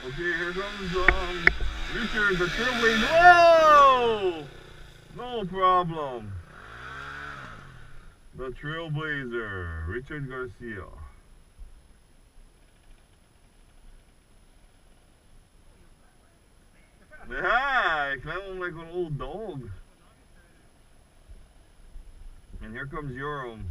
Okay, here comes Richard, the Trailblazer. Whoa! No problem. The Trailblazer, Richard Garcia. Yeah, I climb him like an old dog. And here comes Yoram.